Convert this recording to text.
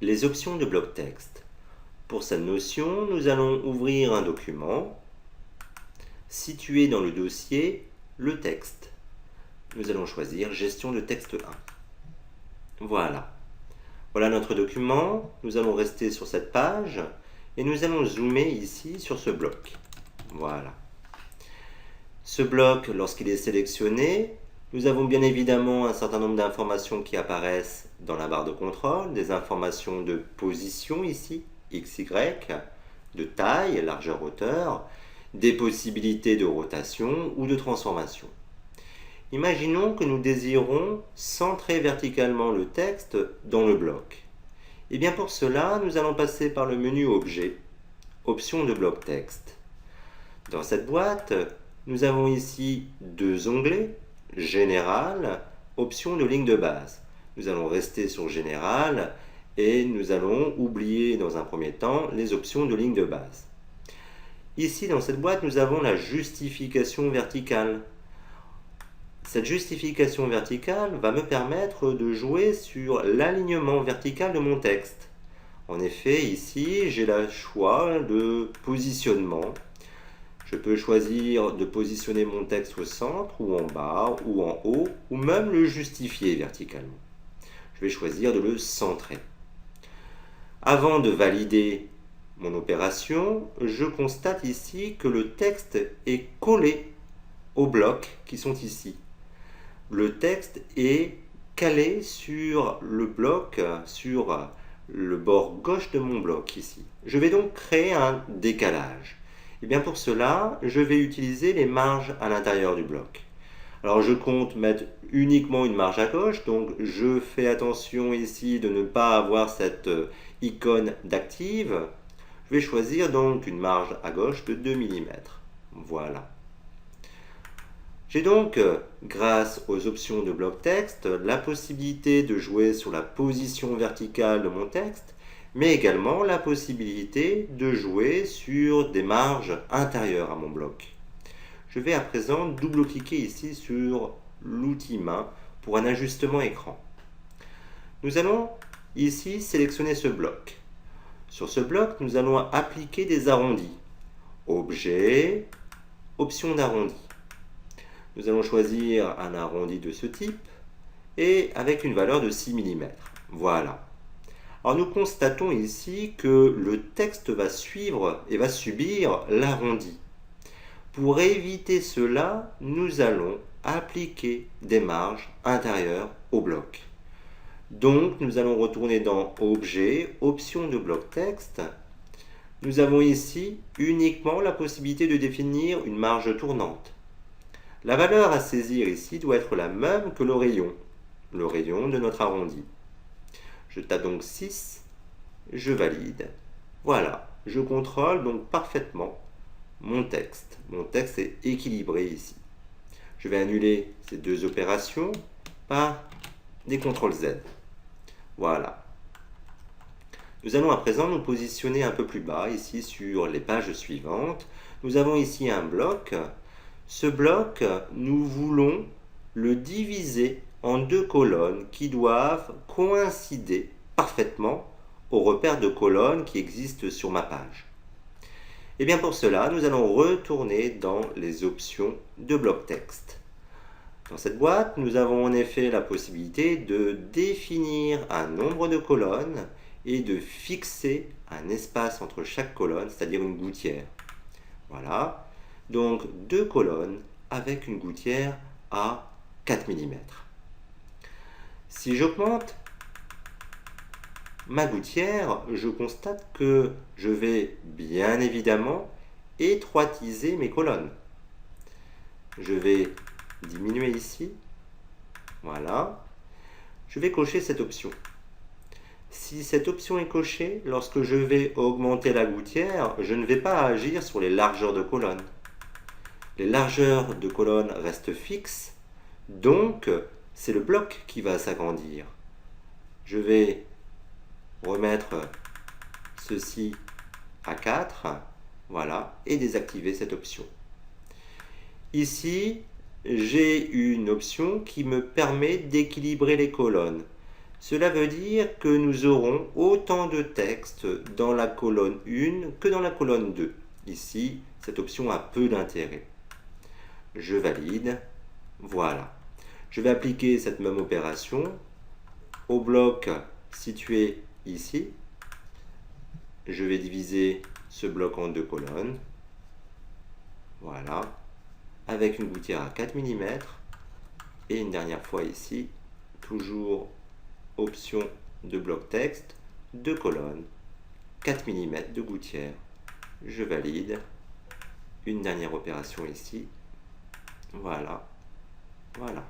Les options de bloc texte. Pour cette notion, nous allons ouvrir un document, situer dans le dossier le texte. Nous allons choisir Gestion de texte 1. Voilà. Voilà notre document. Nous allons rester sur cette page et nous allons zoomer ici sur ce bloc. Voilà. Ce bloc, lorsqu'il est sélectionné, nous avons bien évidemment un certain nombre d'informations qui apparaissent dans la barre de contrôle, des informations de position ici, X, Y, de taille, largeur, hauteur, des possibilités de rotation ou de transformation. Imaginons que nous désirons centrer verticalement le texte dans le bloc. Et bien pour cela, nous allons passer par le menu Objet, Options de bloc texte. Dans cette boîte, nous avons ici deux onglets, Général, Options de ligne de base. Nous allons rester sur Général et nous allons oublier dans un premier temps les options de ligne de base. Ici, dans cette boîte, nous avons la justification verticale. Cette justification verticale va me permettre de jouer sur l'alignement vertical de mon texte. En effet, ici, j'ai le choix de positionnement. Je peux choisir de positionner mon texte au centre, ou en bas, ou en haut, ou même le justifier verticalement. Je vais choisir de le centrer. Avant de valider mon opération, je constate ici que le texte est collé aux blocs qui sont ici. Le texte est calé sur le bloc, sur le bord gauche de mon bloc ici. Je vais donc créer un décalage. Et bien pour cela, je vais utiliser les marges à l'intérieur du bloc. Alors je compte mettre uniquement une marge à gauche, donc je fais attention ici de ne pas avoir cette icône d'active. Je vais choisir donc une marge à gauche de 2 mm. Voilà. J'ai donc, grâce aux options de bloc texte, la possibilité de jouer sur la position verticale de mon texte, mais également la possibilité de jouer sur des marges intérieures à mon bloc. Je vais à présent double-cliquer ici sur l'outil main pour un ajustement écran. Nous allons ici sélectionner ce bloc. Sur ce bloc, nous allons appliquer des arrondis. Objet, option d'arrondi. Nous allons choisir un arrondi de ce type et avec une valeur de 6 mm. Voilà. Alors nous constatons ici que le texte va suivre et va subir l'arrondi. Pour éviter cela, nous allons appliquer des marges intérieures au bloc. Donc nous allons retourner dans Objet, Options de bloc texte. Nous avons ici uniquement la possibilité de définir une marge tournante. La valeur à saisir ici doit être la même que le rayon de notre arrondi. Je tape donc 6, je valide. Voilà, je contrôle donc parfaitement mon texte. Mon texte est équilibré ici. Je vais annuler ces deux opérations par des CTRL-Z. Voilà. Nous allons à présent nous positionner un peu plus bas ici sur les pages suivantes. Nous avons ici un bloc. Ce bloc, nous voulons le diviser en deux colonnes qui doivent coïncider parfaitement au repère de colonnes qui existe sur ma page. Et bien pour cela, nous allons retourner dans les options de bloc texte. Dans cette boîte, nous avons en effet la possibilité de définir un nombre de colonnes et de fixer un espace entre chaque colonne, c'est-à-dire une gouttière. Voilà. Donc deux colonnes avec une gouttière à 4 mm. Si j'augmente ma gouttière, je constate que je vais bien évidemment étroitiser mes colonnes. Je vais diminuer ici. Voilà. Je vais cocher cette option. Si cette option est cochée, lorsque je vais augmenter la gouttière, je ne vais pas agir sur les largeurs de colonnes. Les largeurs de colonnes restent fixes, donc c'est le bloc qui va s'agrandir. Je vais remettre ceci à 4, voilà, et désactiver cette option. Ici, j'ai une option qui me permet d'équilibrer les colonnes. Cela veut dire que nous aurons autant de texte dans la colonne 1 que dans la colonne 2. Ici, cette option a peu d'intérêt. Je valide. Voilà. Je vais appliquer cette même opération au bloc situé ici. Je vais diviser ce bloc en 2 colonnes. Voilà. Avec une gouttière à 4 mm. Et une dernière fois ici, toujours option de bloc texte, 2 colonnes, 4 mm de gouttière. Je valide. Une dernière opération ici. Voilà. Voilà.